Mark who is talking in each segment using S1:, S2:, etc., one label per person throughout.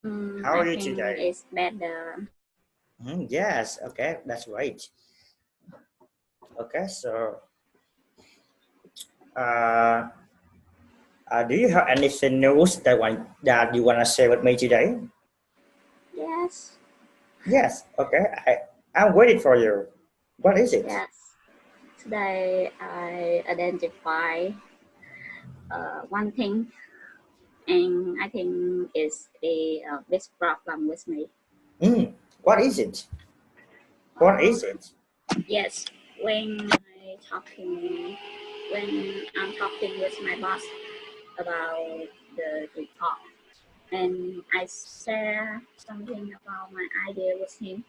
S1: How are
S2: I
S1: you
S2: think
S1: today?
S2: it's better.
S1: Yes, okay, that's right. Okay, so uh, do you have anything news that you wanna share with me today?
S2: Yes,
S1: Yes, okay, I'm waiting for you. What is it?
S2: yes. Today I identify one thing, and I think it's a big problem with me.
S1: Mm, what is it? What
S2: Uh,
S1: is it?
S2: yes, when when I'm talking with my boss about the talk, and I share something about my idea with him.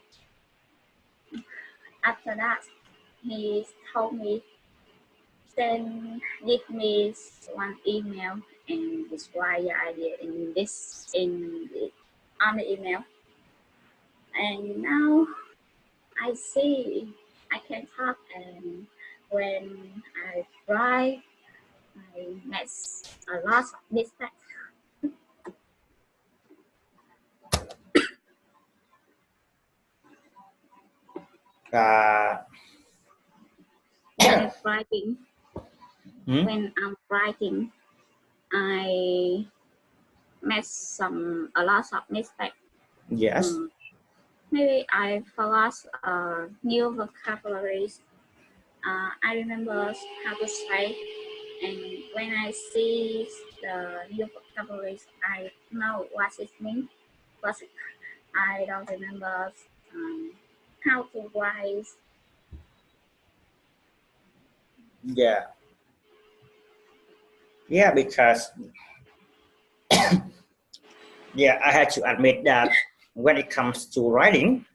S2: After that, he told me give me one email and describe your idea on the email. And now I see I can talk, and when I try, I mess a lot of mistakes.
S1: Uh,
S2: When writing,
S1: hmm?
S2: when I'm writing, I mess a lot of mistakes.
S1: Yes.
S2: Um, Maybe I forgot new vocabularies. I remember how to say, and when I see the new vocabularies, I know what it means, but I don't remember um, how to write.
S1: Yeah. Yeah, because yeah, I had to admit that when it comes to writing,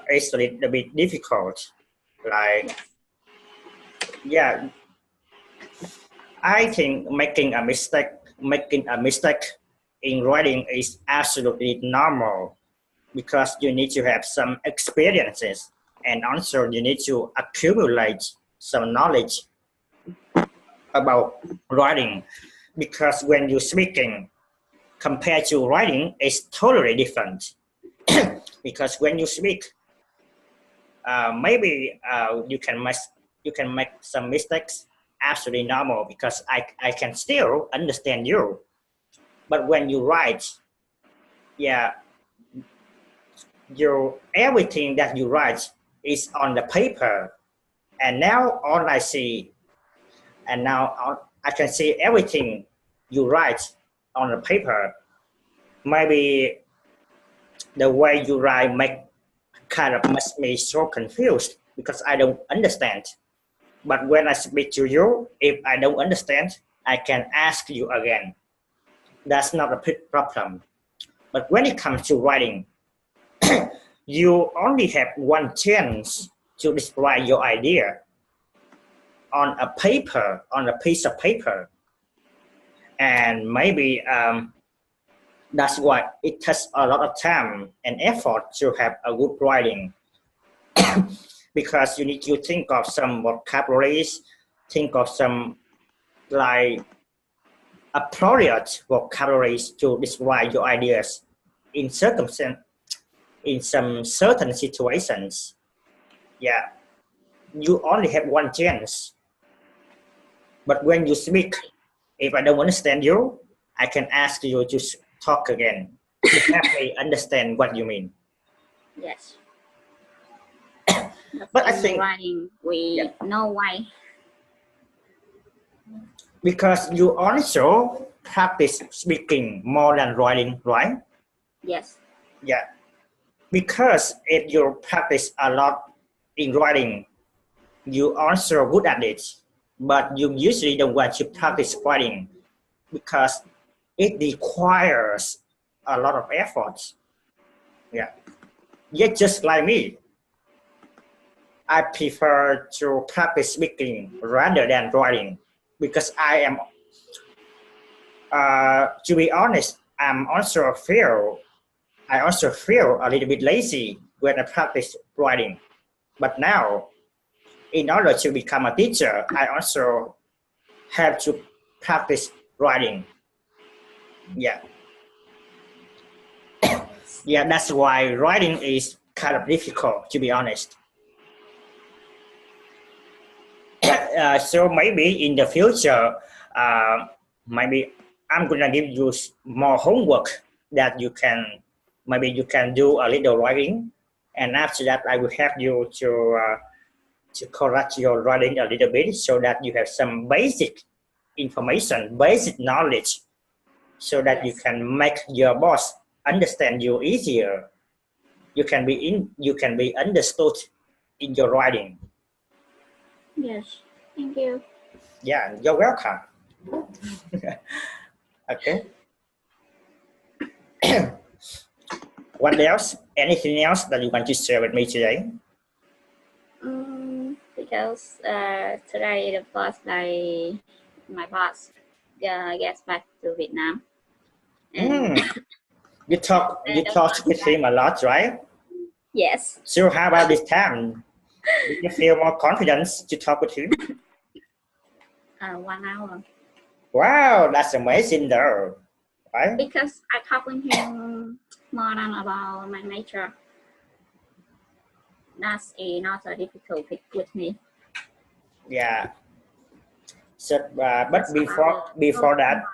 S1: it's a little bit difficult. Like,
S2: Yes,
S1: yeah, I think making a mistake in writing is absolutely normal because you need to have some experiences and also you need to accumulate some knowledge about writing because when you're speaking compared to writing it's totally different because when you speak maybe you can make some mistakes absolutely normal because I can still understand you but when you write yeah your everything that you write is on the paper and now all I see and now I can see everything you write on the paper maybe the way you write make kind of makes me so confused because I don't understand. But when I speak to you, if I don't understand, I can ask you again. That's not a big problem. But when it comes to writing, you only have one chance to describe your idea on a paper, on a piece of paper. And maybe that's why it takes a lot of time and effort to have a good writing because you need to think of some vocabularies, think of some like appropriate vocabularies to describe your ideas in circumstance in some certain situations. Yeah, you only have one chance. But when you speak, if I don't understand you, I can ask you to talk again to help me understand what you mean.
S2: yes. But
S1: But I
S2: in
S1: think,
S2: writing,
S1: yeah,
S2: we know why.
S1: because you also practice speaking more than writing, right?
S2: Yes,
S1: Yeah, because if you practice a lot in writing, you also good at it, but you usually don't want to practice writing because it requires a lot of effort. Yeah, yet just like me, I prefer to practice speaking rather than writing because I am, to be honest, I also feel a little bit lazy when I practice writing. But now, in order to become a teacher, I also have to practice writing. Yeah. Yeah, that's why writing is kind of difficult, to be honest. So maybe in the future, maybe I'm gonna give you more homework that you can, maybe you can do a little writing, and after that I will help you to correct your writing a little bit so that you have some basic information, basic knowledge, so that you
S2: Yes.
S1: can make your boss understand you easier. You can be understood in your writing.
S2: Yes. Thank you.
S1: Yeah, you're welcome. Okay. What else? Anything else that you want to share with me today?
S2: Because today the first day my boss gets back to Vietnam, and
S1: Mm, you
S2: the
S1: talked
S2: first
S1: with
S2: day,
S1: him a lot, right?
S2: yes,
S1: So how about this time? Did you feel more confidence to talk with him?
S2: 1 hour.
S1: Wow, that's amazing though. Right?
S2: Because I talk with him more than about my nature. That's not a difficult with me.
S1: Yeah. So, but
S2: It's about
S1: before that,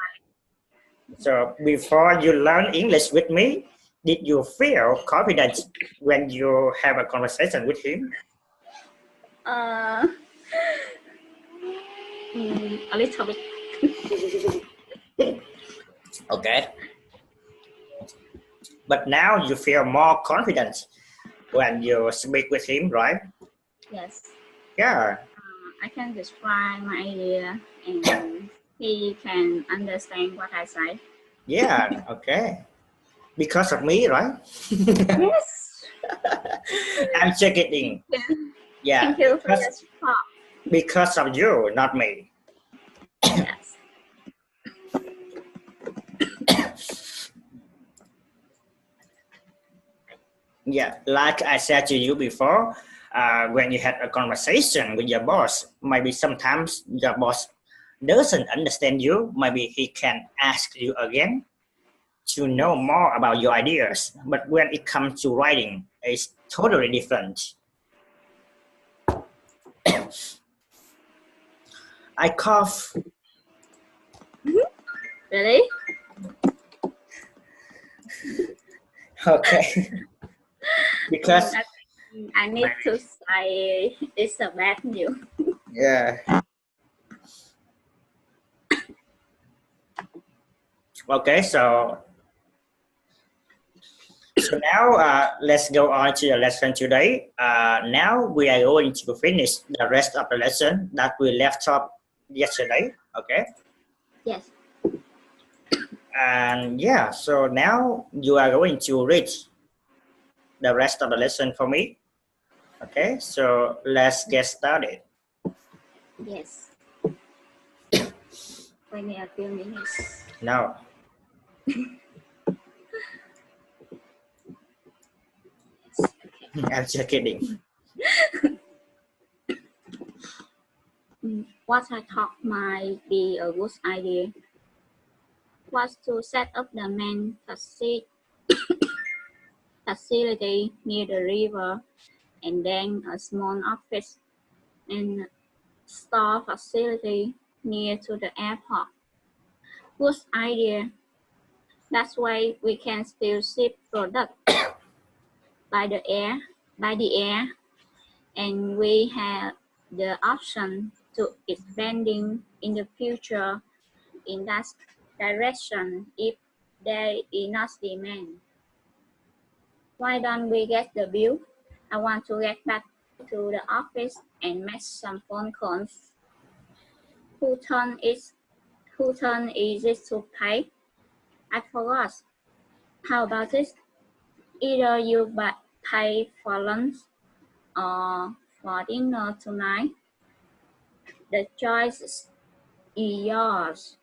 S1: so before you learn English with me, did you feel confident when you have a conversation with him?
S2: uh, a little bit.
S1: Okay. But now you feel more confident when you speak with him, right?
S2: Yes.
S1: Yeah.
S2: I can describe my idea and he can understand what I say.
S1: Yeah. Okay. Because of me, right?
S2: Yes.
S1: I'm just kidding. Yeah.
S2: Thank you for your support.
S1: Because of you, not me.
S2: Yes.
S1: Yeah. Like I said to you before, when you had a conversation with your boss, maybe sometimes your boss doesn't understand you. Maybe he can ask you again to know more about your ideas. But when it comes to writing, it's totally different. I cough.
S2: Really?
S1: Okay. Because
S2: I need to say it's a bad news.
S1: yeah. Okay, so now let's go on to the lesson today. Now we are going to finish the rest of the lesson that we left off yesterday. Okay,
S2: Yes.
S1: and yeah, so now you are going to read the rest of the lesson for me. Okay, so let's get started.
S2: Yes. Wait me a few minutes.
S1: No, I'm just kidding.
S2: What I thought might be a good idea was to set up the main facility near the river and then a small office and store facility near to the airport. Good idea. That way we can still ship product by the air, and we have the option to expanding in the future in that direction if there is enough demand. Why don't we get the bill? I want to get back to the office and make some phone calls. Who turn is it to pay? I forgot. How about this? Either you pay for lunch or for dinner tonight. The choice is yours.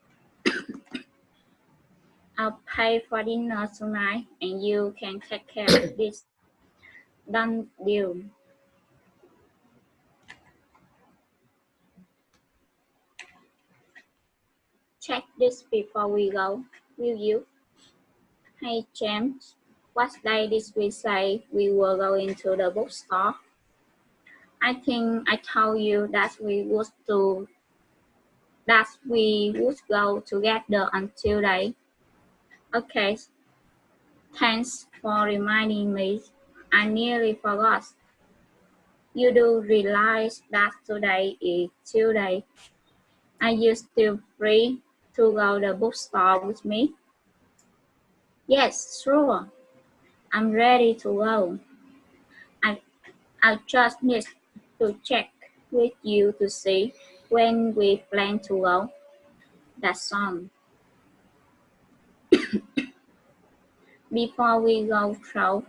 S2: I'll pay for dinner tonight and you can take care of this. Done deal. Check this before we go, will you? Hey, James. What day did we say we were going to the bookstore? I think I told you that we would go together on Tuesday. Okay, thanks for reminding me. I nearly forgot. You do realize that today is Tuesday. Are you still free to go to the bookstore with me? Yes, sure. I'm ready to go. I just need to check with you to see when we plan to go. That's all. Before we go through,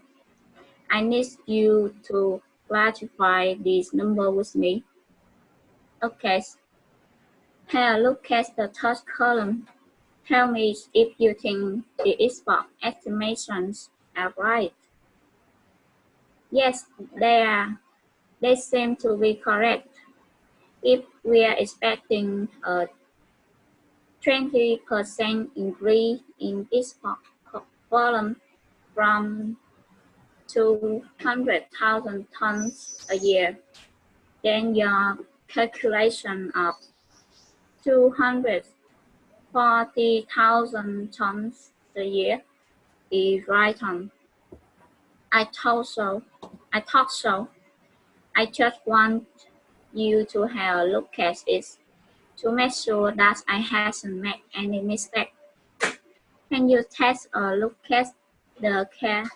S2: I need you to clarify this number with me. Okay. Here, look at the third column. Tell me if you think the export estimations are right. Yes, they are. They seem to be correct. If we are expecting a 20% increase in export volume from 200,000 tons a year, then your calculation of 240,000 tons a year is right on. I thought so. I just want you to have a look at it to make sure that I hasn't made any mistake. Can you take a look at the care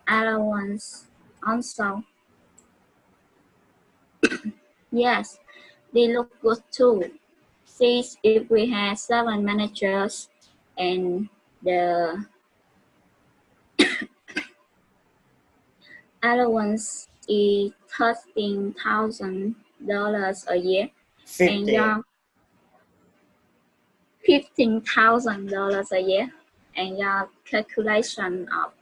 S2: allowance also? Yes, they look good too. See if we have 7 managers and the allowance is $13,000 a year, and your $15,000 a year, and your calculation of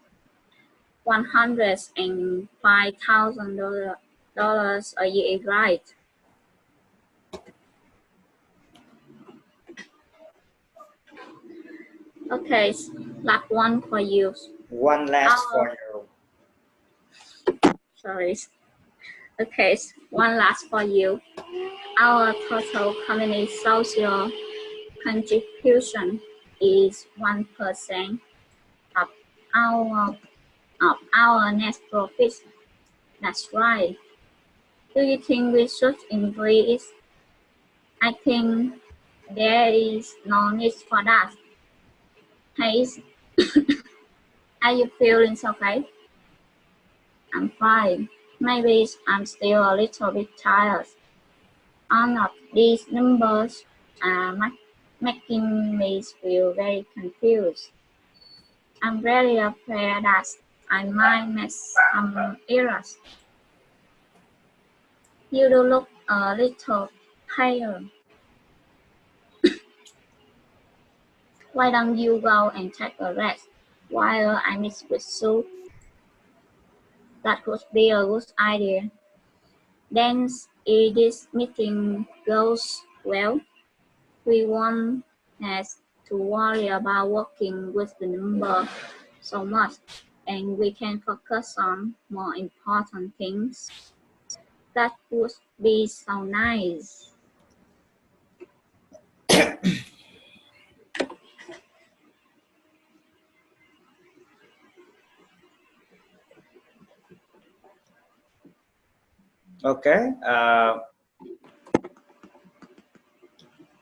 S2: $105,000 a year is right. Okay, last one for you.
S1: One last for you.
S2: Sorry. Okay, one last for you. Our total community social contribution is 1% of our net profit. That's right. Do you think we should increase? I think there is no need for that. Hey, are you feeling okay? I'm fine. Maybe I'm still a little bit tired. All of these numbers are making me feel very confused. I'm really afraid that I might make some errors. You do look a little tired. Why don't you go and take a rest while I mix with soup? That would be a good idea. Then if this meeting goes well, we won't have to worry about working with the number so much, and we can focus on more important things. That would be so nice.
S1: Okay.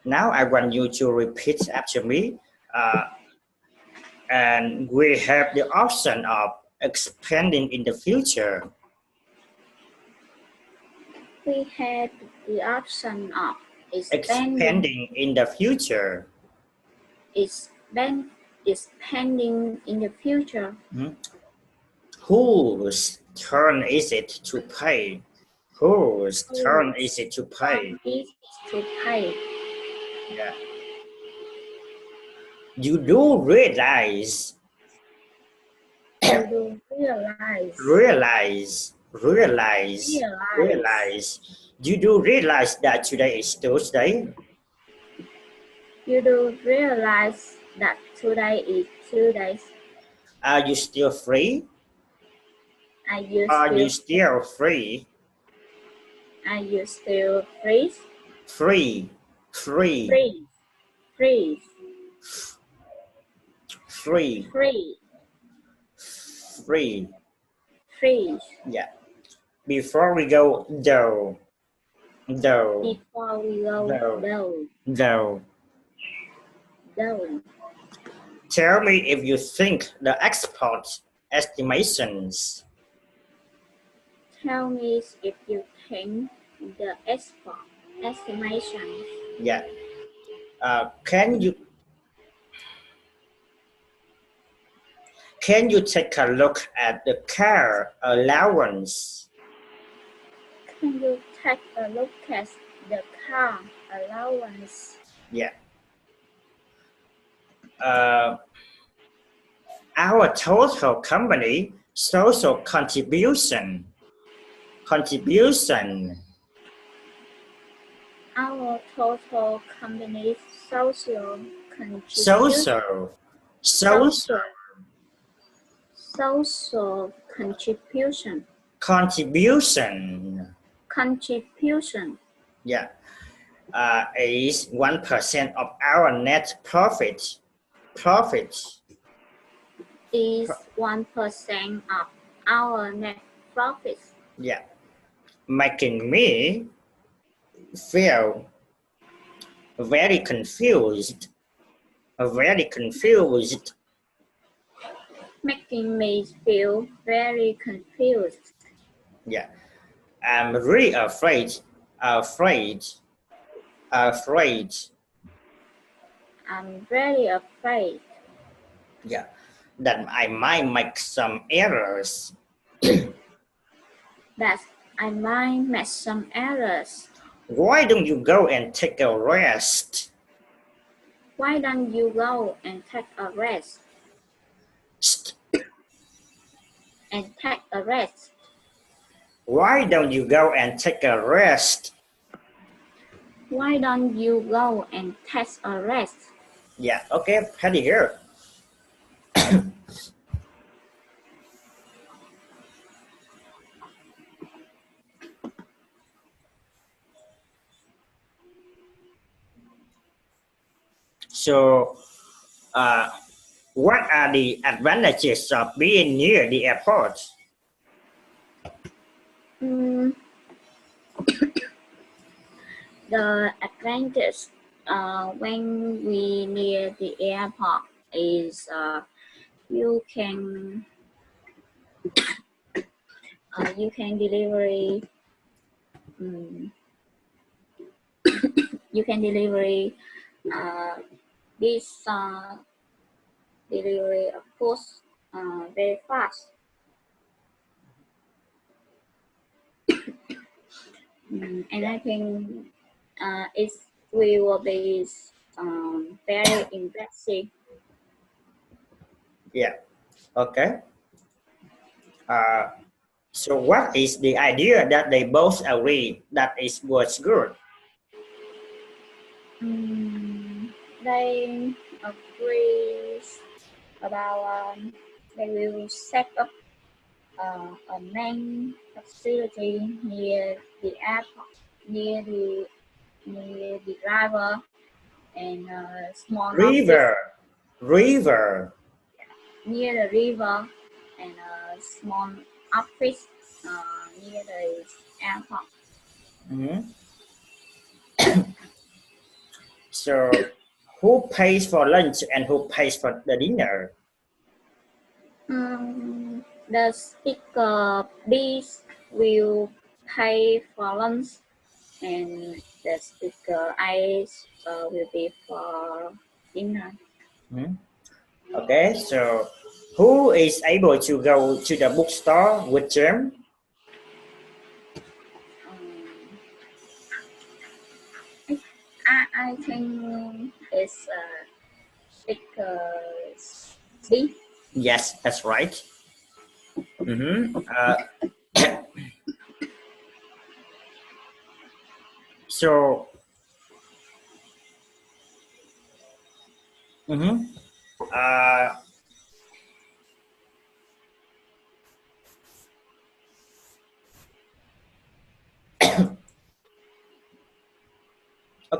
S1: Now I want you to repeat after me. And we have the option of expanding in the future.
S2: We have the option of
S1: expanding in the future.
S2: Expanding in the future.
S1: Whose turn is it to pay? Whose turn is it to pay? Yeah. You do realize. You do realize that today is Tuesday?
S2: You do realize that today is Tuesday?
S1: Are you still free?
S2: Are you
S1: Are you
S2: still
S1: still free?
S2: Are you still freeze?
S1: Free. Free.
S2: Freeze. Freeze.
S1: Free.
S2: Free.
S1: Free.
S2: Freeze.
S1: Yeah. Before we go, though. Though.
S2: Before we go,
S1: Though.
S2: though.
S1: Though.
S2: Though.
S1: Tell me if you think the export estimations.
S2: Tell me if you think the export estimation.
S1: Yeah. Can you take a look at the car allowance?
S2: Can you take a look at the car allowance?
S1: Yeah. Our total company social contribution.
S2: Our total company's social contribution. Social contribution. Contribution.
S1: Yeah. Is 1% of our net profit.
S2: Is 1% of our net profits.
S1: Yeah. Making me feel very confused.
S2: Making me feel very confused.
S1: Yeah. I'm really afraid.
S2: I'm very afraid.
S1: Yeah. That I might make some errors.
S2: That I might make some errors.
S1: Why don't you go and take a rest?
S2: Why don't you go and take a rest? And take a rest.
S1: Why don't you go and take a rest?
S2: Why don't you go and take a rest?
S1: Yeah, okay, pretty good. So, what are the advantages of being near the airport?
S2: The advantage when we near the airport is you can delivery this delivery of food very fast. And I think it will be very impressive.
S1: Yeah, okay. So what is the idea that they both agree that it was good?
S2: They agree about they will set up a main facility near the airport, near the driver, and a small
S1: River.
S2: near the river, and a small office near the airport.
S1: So, who pays for lunch and who pays for the dinner?
S2: The speaker B's will pay for lunch, and the speaker A will be for dinner.
S1: Okay, so who is able to go to the bookstore with Jim?
S2: I think it's speaker B.
S1: Yes, that's right. So,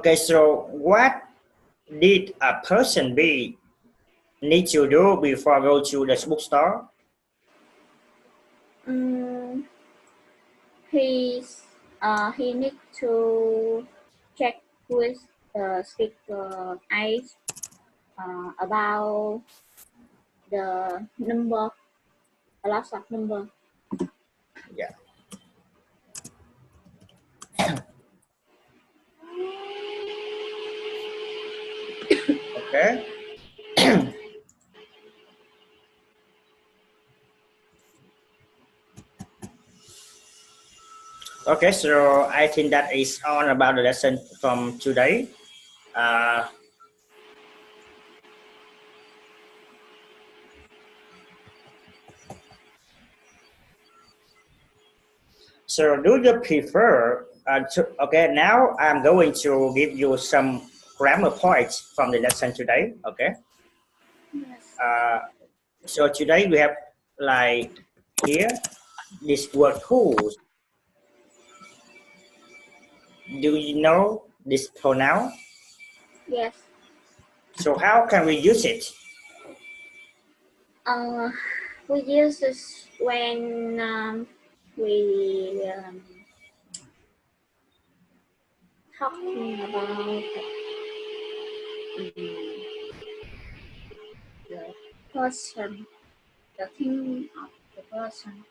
S1: Okay, so what did a person B need to do before go to the bookstore?
S2: He need to check with the speaker eyes about the number, a lot of number.
S1: Yeah. Okay. Okay, so I think that is all about the lesson from today. Uh, so do you prefer, okay, now I'm going to give you some grammar points from the lesson today, okay?
S2: Yes.
S1: So today we have like here, this word whose. Do you know this pronoun?
S2: Yes.
S1: So how can we use it?
S2: We use this when we talking about the person, the thing of the person.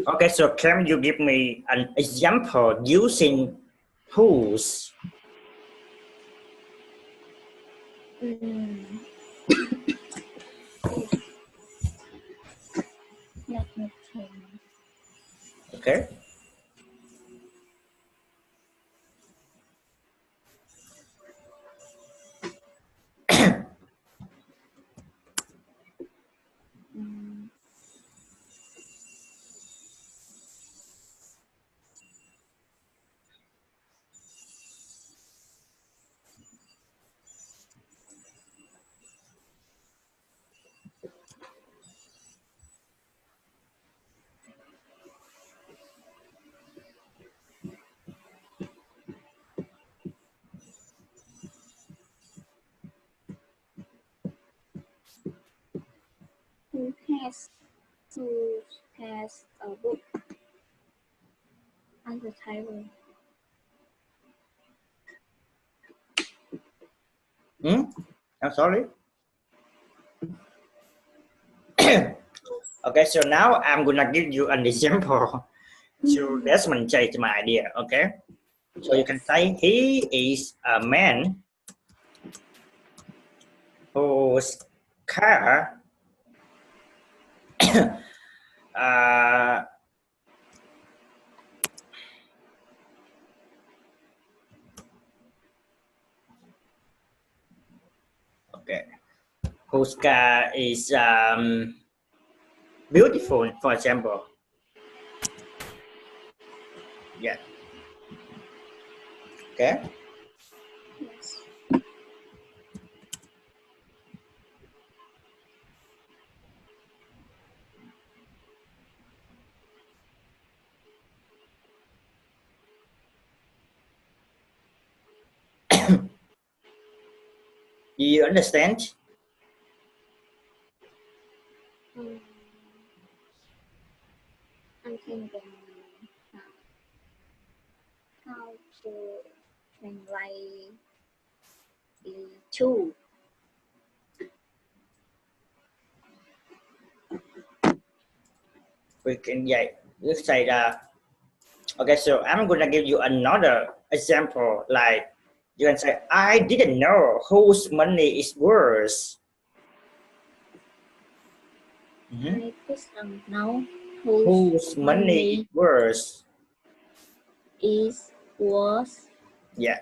S1: Okay, so can you give me an example using whose?
S2: Let me think.
S1: Okay.
S2: Who has a book on the table?
S1: I'm sorry. Okay, so now I'm gonna give you an example to demonstrate my idea. Okay, so you can say he is a man whose car uh, okay, whose car is beautiful, for example. Yeah. Okay.
S2: Yes.
S1: Do you understand?
S2: I'm thinking how to translate two.
S1: We can, yeah, let's say that. Okay, so I'm gonna give you another example. Like you can say, I didn't know whose money is worse.
S2: I didn't know
S1: Whose money is worse?
S2: is worse.
S1: Yeah.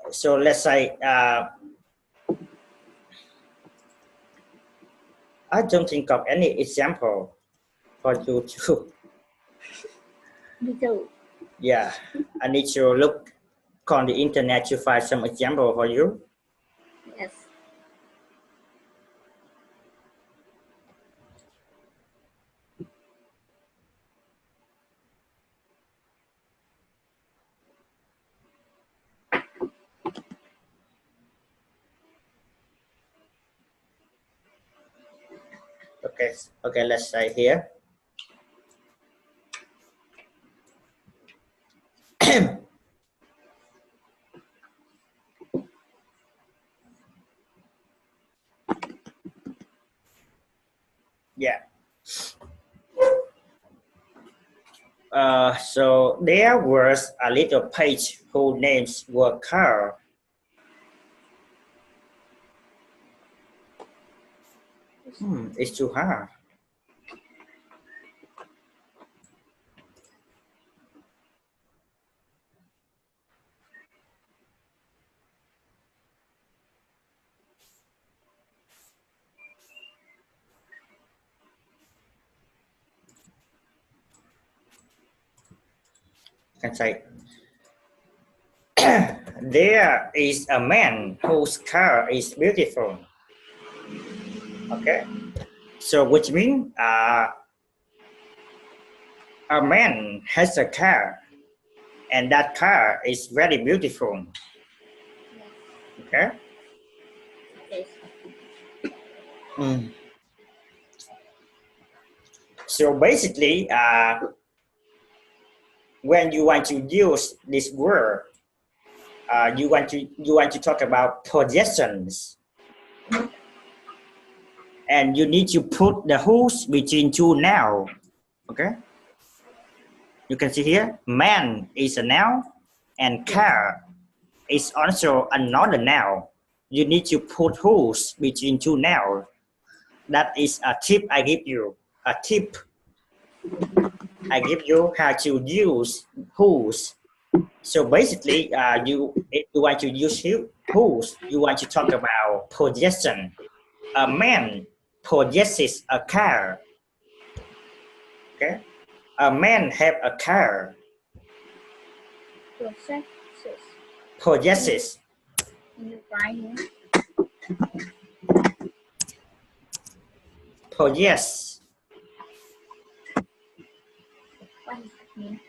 S1: So let's say I don't think of any example for you too.
S2: Me too.
S1: Yeah, I need to look on the internet to find some example for you.
S2: Yes.
S1: Okay, let's say here. Yeah. So there was a little page whose names were Carl. It's too hard. I can say there is a man whose car is beautiful. Okay, so which means a man has a car, and that car is very beautiful. Okay.
S2: Yes.
S1: So basically, when you want to use this word, you want to talk about possessions, and you need to put the who's between two nouns. Okay. You can see here, man is a noun, and car is also another noun. You need to put who's between two nouns. That is a tip I give you. A tip I give you how to use who's. So basically, if you want to use who's, you want to talk about possession. A man possesses a car. Okay, a man have a car. Possesses.
S2: Can you write here?
S1: Possess.
S2: What does that mean?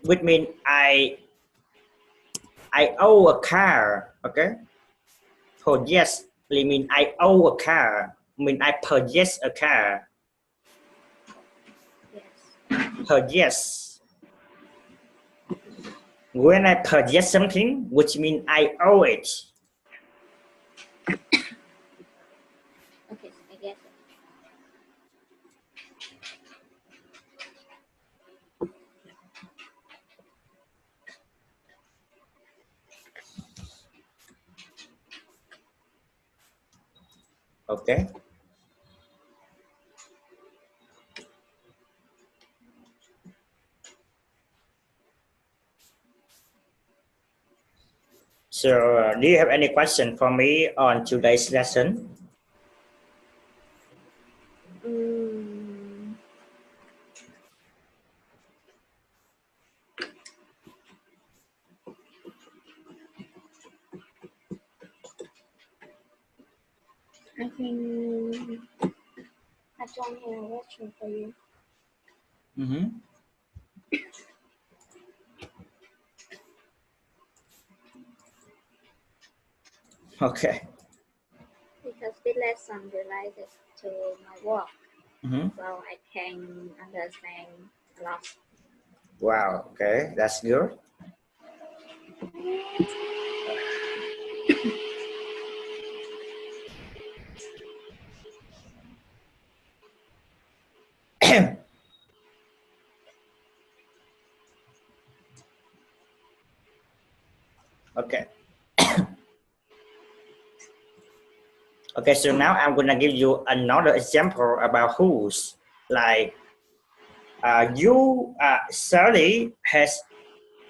S1: Which means I owe a car. Okay. Possess mean I owe a car. Mean I purchase a car.
S2: Yes.
S1: Purchase. When I purchase something, which means I owe it.
S2: Okay, so I guess it.
S1: Okay. So, do you have any question for me on today's lesson?
S2: I think I don't have a question for you.
S1: Okay.
S2: Because this lesson related to my work, so I can understand a lot.
S1: Wow. Okay, that's good. Okay. Okay, so now I'm gonna give you another example about who's. Like, Sally has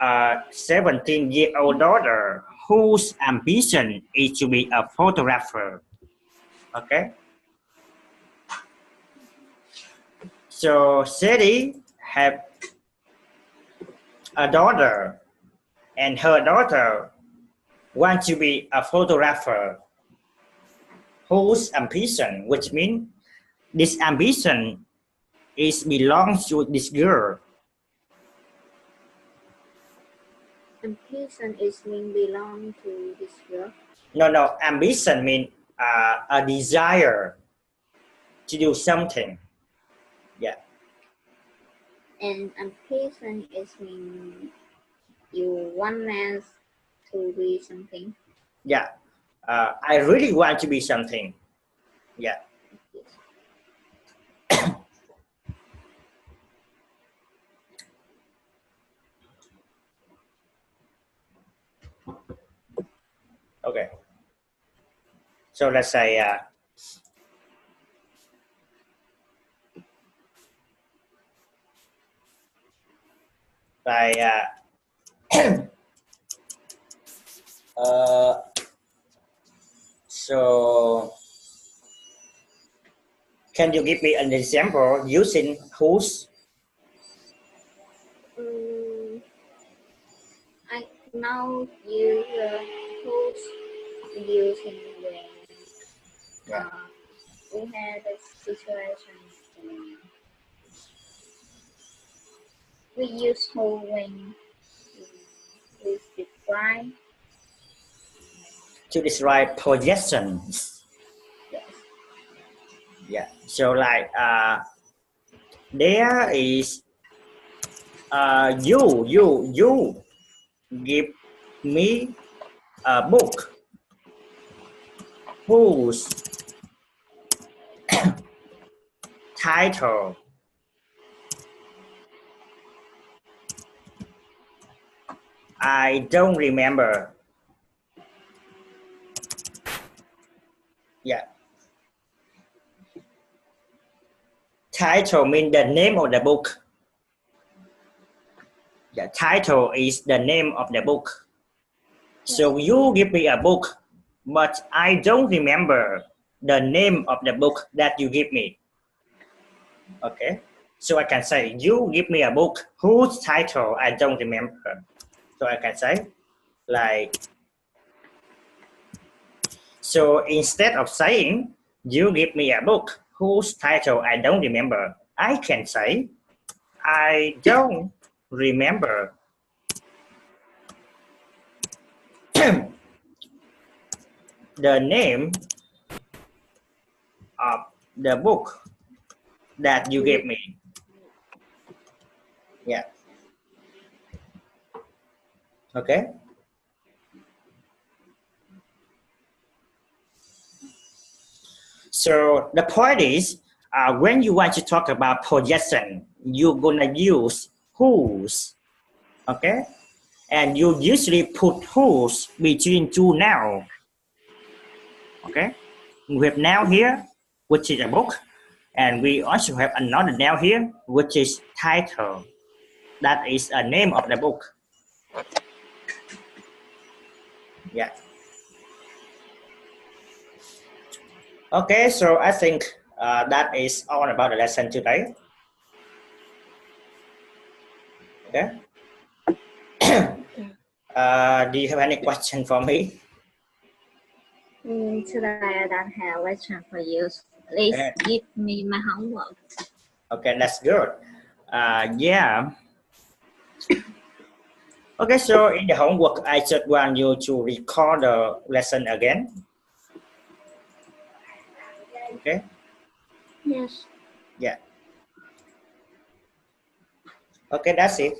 S1: a 17-year-old daughter whose ambition is to be a photographer. Okay. So Sadie have a daughter, and her daughter wants to be a photographer whose ambition, which means this ambition is belongs to this girl.
S2: Ambition is mean belong to this girl.
S1: No, ambition means a desire to do something. Yeah.
S2: And ambition is mean you want to be something.
S1: Yeah. I really want to be something. Yeah. Okay. So let's say so can you give me an example using whose?
S2: I now use whose using when we had a situation. We use who when we describe.
S1: To describe possessions.
S2: Yes.
S1: Yeah. So like there is you give me a book whose title I don't remember. Yeah. Title means the name of the book. The title is the name of the book. So you give me a book, but I don't remember the name of the book that you give me. Okay. So I can say you give me a book whose title I don't remember. So I can say like, so instead of saying you give me a book whose title I don't remember, I can say I don't remember the name of the book that you gave me. Yeah. Okay. So the point is, when you want to talk about possession, you're gonna use whose. Okay. And you usually put whose between two nouns. Okay. We have noun here, which is a book, and we also have another noun here, which is title. That is a name of the book. Yeah. Okay, so I think that is all about the lesson today. Okay. Do you have any question for me?
S2: Today I don't have a question for you. Please give me my homework.
S1: Okay, that's good. Yeah. Okay, so in the homework, I just want you to record the lesson again. Okay.
S2: Yes.
S1: Yeah. Okay, that's it.